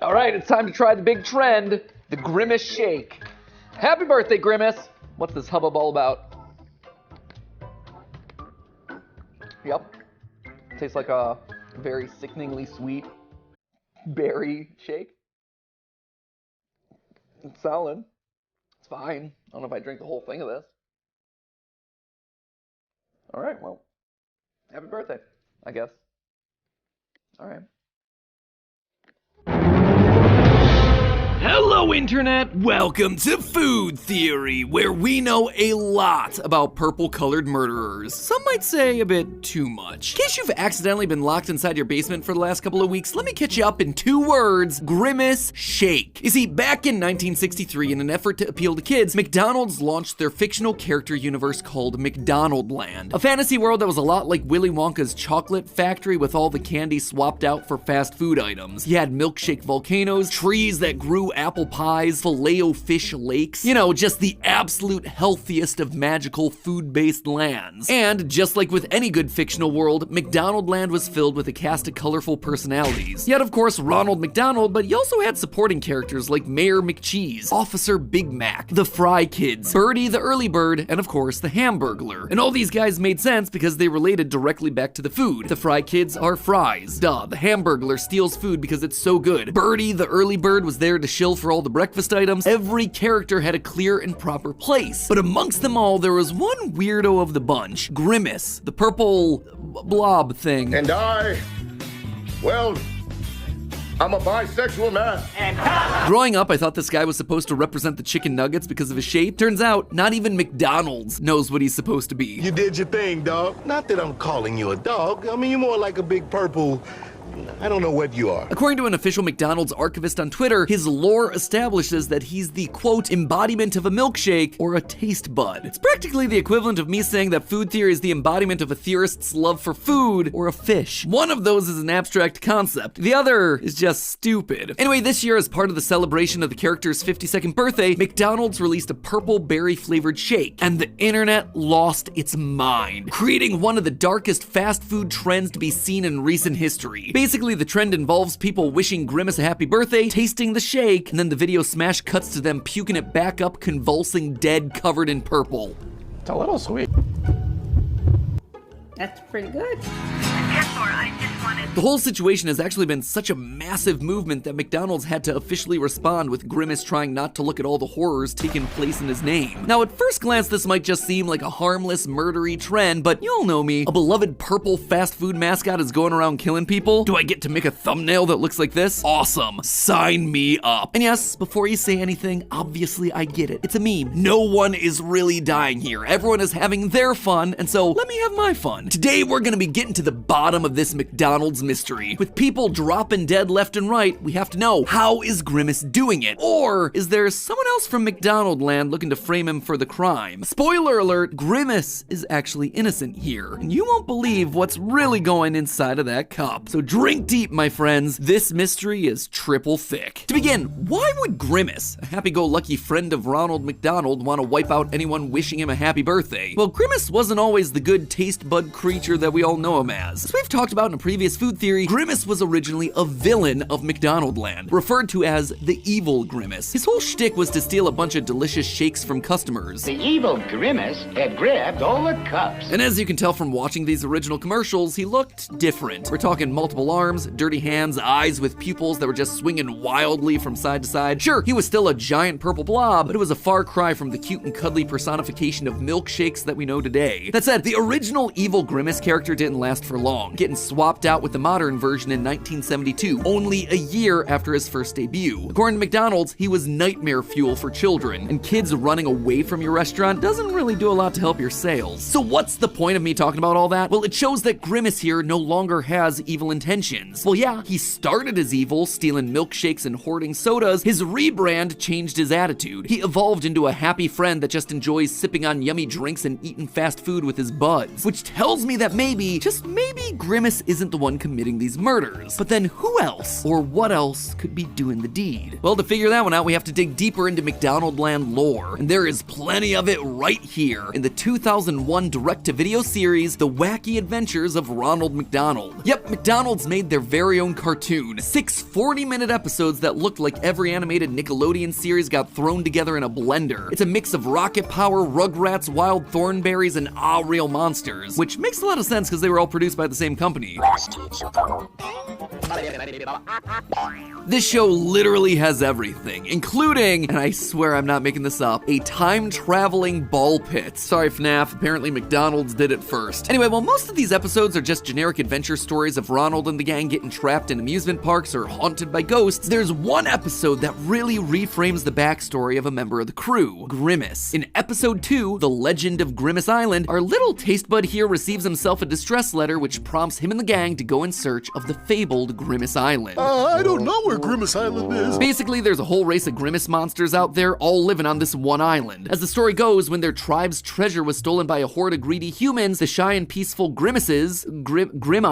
All right, it's time to try the big trend, the Grimace shake. Happy birthday, Grimace. What's this hubbub all about? Yep. Tastes like a very sickeningly sweet berry shake. It's solid. It's fine. I don't know if I drink the whole thing of this. All right, well, happy birthday, I guess. All right. Hello, Internet! Welcome to Food Theory, where we know a lot about purple-colored murderers. Some might say a bit too much. In case you've accidentally been locked inside your basement for the last couple of weeks, let me catch you up in 2 words: Grimace shake. You see, back in 1963, in an effort to appeal to kids, McDonald's launched their fictional character universe called McDonaldland, a fantasy world that was a lot like Willy Wonka's chocolate factory with all the candy swapped out for fast food items. You had milkshake volcanoes, trees that grew apple pies, filet-o-fish lakes, you know, just the absolute healthiest of magical food-based lands. And just like with any good fictional world, McDonaldland was filled with a cast of colorful personalities. You had, of course, Ronald McDonald, but you also had supporting characters like Mayor McCheese, Officer Big Mac, the Fry Kids, Birdie the Early Bird, and of course, the Hamburglar. And all these guys made sense because they related directly back to the food. The Fry Kids are fries. Duh, the Hamburglar steals food because it's so good. Birdie the Early Bird was there to shill for all the breakfast items. Every character had a clear and proper place. But amongst them all, there was one weirdo of the bunch, Grimace, the purple blob thing. And I'm a bisexual man. Growing up, I thought this guy was supposed to represent the chicken nuggets because of his shape. Turns out, not even McDonald's knows what he's supposed to be. You did your thing, dog. Not that I'm calling you a dog. I mean, you're more like a big purple... I don't know what you are. According to an official McDonald's archivist on Twitter, his lore establishes that he's the, quote, embodiment of a milkshake or a taste bud. It's practically the equivalent of me saying that food theory is the embodiment of a theorist's love for food or a fish. One of those is an abstract concept. The other is just stupid. Anyway, this year, as part of the celebration of the character's 52nd birthday, McDonald's released a purple berry flavored shake, and the internet lost its mind, creating one of the darkest fast food trends to be seen in recent history. Basically, the trend involves people wishing Grimace a happy birthday, tasting the shake, and then the video smash cuts to them puking it back up, convulsing, dead, covered in purple. It's a little sweet. That's pretty good. The whole situation has actually been such a massive movement that McDonald's had to officially respond with Grimace trying not to look at all the horrors taking place in his name. Now, at first glance, this might just seem like a harmless, murdery trend, but you all know me. A beloved purple fast food mascot is going around killing people. Do I get to make a thumbnail that looks like this? Awesome. Sign me up. And yes, before you say anything, obviously I get it. It's a meme. No one is really dying here. Everyone is having their fun, and so let me have my fun. Today, we're gonna be getting to the bottom of this McDonald's mystery. With people dropping dead left and right, we have to know, how is Grimace doing it? Or is there someone else from McDonaldland looking to frame him for the crime? Spoiler alert, Grimace is actually innocent here, and you won't believe what's really going inside of that cup. So drink deep, my friends. This mystery is triple thick. To begin, why would Grimace, a happy-go-lucky friend of Ronald McDonald, want to wipe out anyone wishing him a happy birthday? Well, Grimace wasn't always the good taste bud creature that we all know him as we've talked about in a previous food theory, Grimace was originally a villain of McDonaldland, referred to as the evil Grimace. His whole shtick was to steal a bunch of delicious shakes from customers. The evil Grimace had grabbed all the cups. And as you can tell from watching these original commercials, he looked different. We're talking multiple arms, dirty hands, eyes with pupils that were just swinging wildly from side to side. Sure, he was still a giant purple blob, but it was a far cry from the cute and cuddly personification of milkshakes that we know today. That said, the original evil Grimace character didn't last for long, getting swapped out with the modern version in 1972, only a year after his first debut. According to McDonald's, he was nightmare fuel for children, and kids running away from your restaurant doesn't really do a lot to help your sales. So what's the point of me talking about all that? Well, it shows that Grimace here no longer has evil intentions. Well, yeah, he started as evil, stealing milkshakes and hoarding sodas. His rebrand changed his attitude. He evolved into a happy friend that just enjoys sipping on yummy drinks and eating fast food with his buds, which tells me that maybe, just maybe, Grimace isn't the one committing these murders. But then who else or what else could be doing the deed? Well, to figure that one out, we have to dig deeper into McDonaldland lore, and there is plenty of it right here in the 2001 direct-to-video series, The Wacky Adventures of Ronald McDonald. Yep, McDonald's made their very own cartoon, 6 40-minute episodes that looked like every animated Nickelodeon series got thrown together in a blender. It's a mix of Rocket Power, Rugrats, Wild Thornberries, and Real Monsters, which makes a lot of sense because they were all produced by the same company. This show literally has everything, including, and I swear I'm not making this up, a time-traveling ball pit. Sorry FNAF, apparently McDonald's did it first. Anyway, while most of these episodes are just generic adventure stories of Ronald and the gang getting trapped in amusement parks or haunted by ghosts, there's one episode that really reframes the backstory of a member of the crew, Grimace. In episode 2, The Legend of Grimace Island, our little taste bud here receives himself a distress letter which prompts him and the gang to go in search of the fabled Grimace Island. I don't know where Grimace Island is. Basically, there's a whole race of Grimace monsters out there all living on this one island. As the story goes, when their tribe's treasure was stolen by a horde of greedy humans, the shy and peaceful Grimaces, Grimaces,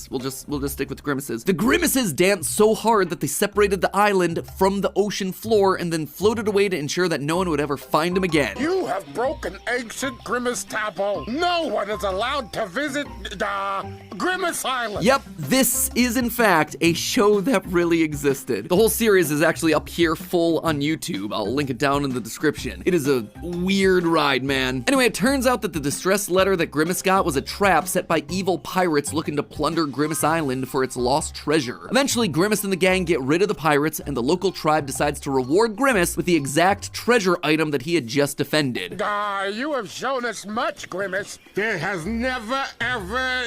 we'll just stick with Grimaces. The Grimaces danced so hard that they separated the island from the ocean floor and then floated away to ensure that no one would ever find them again. You have broken ancient Grimace Taboo. No one is allowed to visit Grimace Island. Yep, this is in fact a show that really existed. The whole series is actually up here full on YouTube. I'll link it down in the description. It is a weird ride, man. Anyway, it turns out that the distress letter that Grimace got was a trap set by evil pirates looking to plunder Grimace Island for its lost treasure. Eventually, Grimace and the gang get rid of the pirates, and the local tribe decides to reward Grimace with the exact treasure item that he had just defended. You have shown us much, Grimace. There has never, ever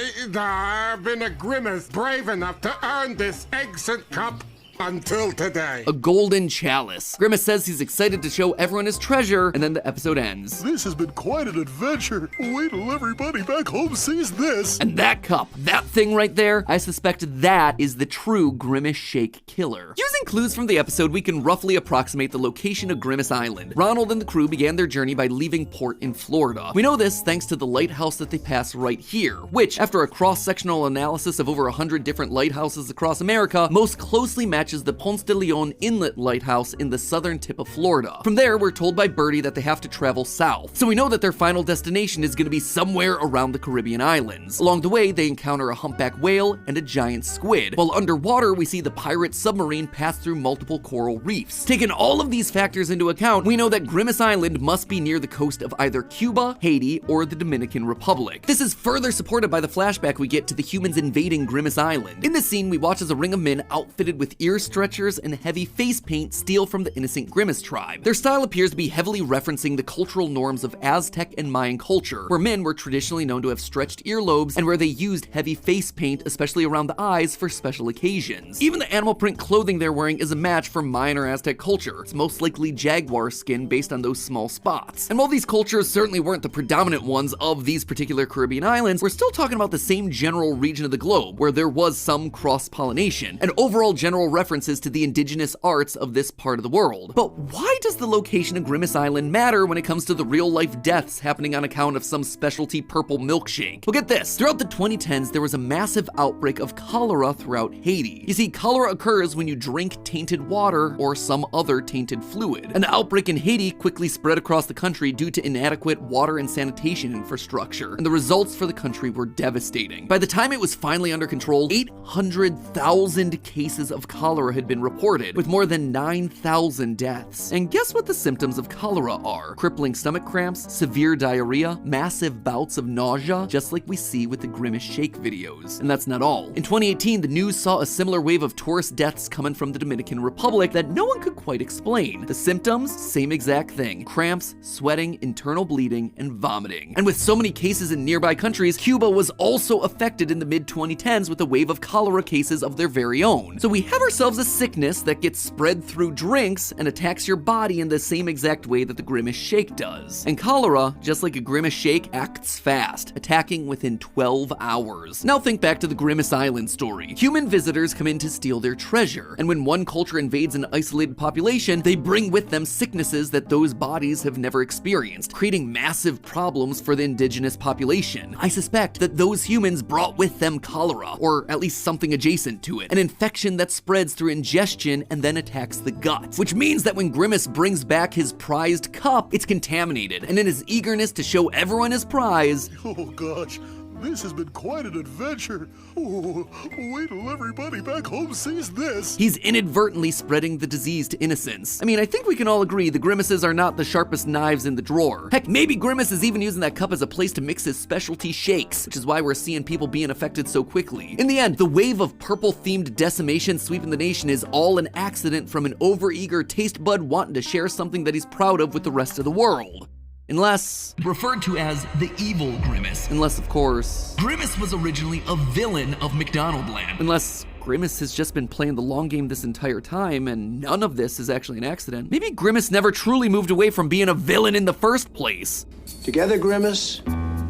been a Grimace brave enough to earn this ancient cup until today. A golden chalice. Grimace says he's excited to show everyone his treasure, and then the episode ends. This has been quite an adventure. Wait till everybody back home sees this. And that cup, that thing right there, I suspect that is the true Grimace Shake killer. Using clues from the episode, we can roughly approximate the location of Grimace Island. Ronald and the crew began their journey by leaving port in Florida. We know this thanks to the lighthouse that they pass right here, which, after a cross-sectional analysis of over 100 different lighthouses across America, most closely matches the Ponce de Leon Inlet Lighthouse in the southern tip of Florida. From there, we're told by Birdie that they have to travel south, so we know that their final destination is going to be somewhere around the Caribbean islands. Along the way, they encounter a humpback whale and a giant squid, while underwater, we see the pirate submarine pass through multiple coral reefs. Taking all of these factors into account, we know that Grimace Island must be near the coast of either Cuba, Haiti, or the Dominican Republic. This is further supported by the flashback we get to the humans invading Grimace Island. In this scene, we watch as a ring of men outfitted with ear stretchers and heavy face paint steal from the innocent Grimace tribe. Their style appears to be heavily referencing the cultural norms of Aztec and Mayan culture, where men were traditionally known to have stretched earlobes and where they used heavy face paint, especially around the eyes, for special occasions. Even the animal print clothing they're wearing is a match for Mayan or Aztec culture. It's most likely jaguar skin based on those small spots. And while these cultures certainly weren't the predominant ones of these particular Caribbean islands, we're still talking about the same general region of the globe, where there was some cross-pollination, and overall general references to the indigenous arts of this part of the world. But why does the location of Grimace Island matter when it comes to the real-life deaths happening on account of some specialty purple milkshake? Well, get this. Throughout the 2010s, there was a massive outbreak of cholera throughout Haiti. You see, cholera occurs when you drink tainted water or some other tainted fluid. An outbreak in Haiti quickly spread across the country due to inadequate water and sanitation infrastructure, and the results for the country were devastating. By the time it was finally under control, 800,000 cases of cholera had been reported, with more than 9,000 deaths. And guess what the symptoms of cholera are? Crippling stomach cramps, severe diarrhea, massive bouts of nausea, just like we see with the Grimace Shake videos. And that's not all. In 2018, the news saw a similar wave of tourist deaths coming from the Dominican Republic that no one could quite explain. The symptoms? Same exact thing. Cramps, sweating, internal bleeding, and vomiting. And with so many cases in nearby countries, Cuba was also affected in the mid-2010s with a wave of cholera cases of their very own. So we have ourselves themselves a sickness that gets spread through drinks and attacks your body in the same exact way that the Grimace shake does. And cholera, just like a Grimace shake, acts fast, attacking within 12 hours. Now think back to the Grimace Island story. Human visitors come in to steal their treasure, and when one culture invades an isolated population, they bring with them sicknesses that those bodies have never experienced, creating massive problems for the indigenous population. I suspect that those humans brought with them cholera, or at least something adjacent to it, an infection that spreads through ingestion and then attacks the gut, which means that when Grimace brings back his prized cup, it's contaminated, and in his eagerness to show everyone his prize, Oh gosh, this has been quite an adventure. Oh, wait till everybody back home sees this. he's inadvertently spreading the disease to innocents. I mean, I think we can all agree the Grimaces are not the sharpest knives in the drawer. Heck, maybe Grimace is even using that cup as a place to mix his specialty shakes, which is why we're seeing people being affected so quickly. In the end, the wave of purple-themed decimation sweeping the nation is all an accident from an overeager taste bud wanting to share something that he's proud of with the rest of the world. Unless, referred to as the evil Grimace. Unless, of course, Grimace was originally a villain of McDonaldland. Unless Grimace has just been playing the long game this entire time and none of this is actually an accident. Maybe Grimace never truly moved away from being a villain in the first place. Together, Grimace,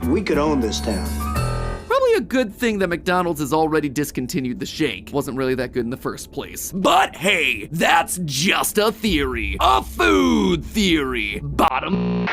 we could own this town. Probably a good thing that McDonald's has already discontinued the shake. Wasn't really that good in the first place. But hey, that's just a theory. A food theory. Bottom.